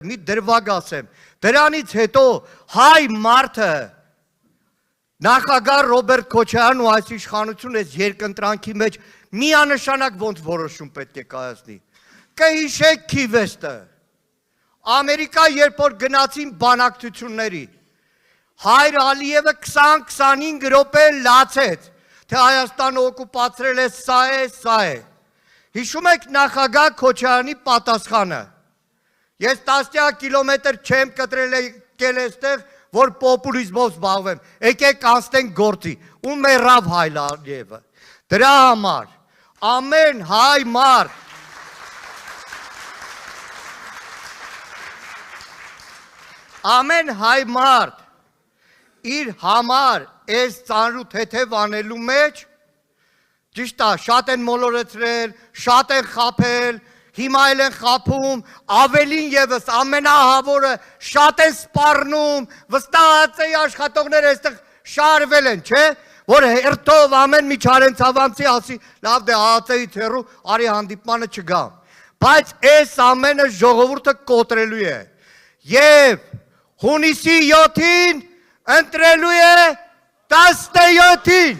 Մի դրվագ ասեմ, դրանից հետո հայ մարդը նախագահ Ռոբերտ Քոչարյանն ու այս իշխանությունը այս երկընտրանքի մեջ միանշանակ ոնց որոշում պետք է կայացնի։ Կհիշեք Քիվեստը, Ամերիկա երբ որ գնացին բանակցությունների, Հայր Ալիևը 20-25 րոպե լացեց, թե Հայաստանը օկուպացրել է, սա է։ Հիշում եք նախագահ Քոչարյանի պատասխանը։ Ես 10 կիլոմետր չեմ կտրել եկել այստեղ, որ պոպուլիզմով զբաղվեմ, եկեք անցնենք գործի, ու մեռավ Հայր Ալիևը։ Դրա համար ամեն հայ մարդ, ամեն հայ մարդ իր համար այս ծանրու թեթև անելու մեջ, ճիշտ է, շատ են մոլորեցրել, շատ են խաբել, հիմա էլ են խաբում, ավելին ևս ամենահավորը շատ են սպառնում, վստահած էի աշխատողները այստեղ շարվել են, չէ, որ հերթով ամեն մի Չարենցավանցի ասի, լավ դե ԱԱՑ-ից հեռու, արի հանդիպմանը չգամ, բայց այս ամենը ժողովուրդը կոտրելու է եւ հունիսի 7-ին ընտրելու է 17-ին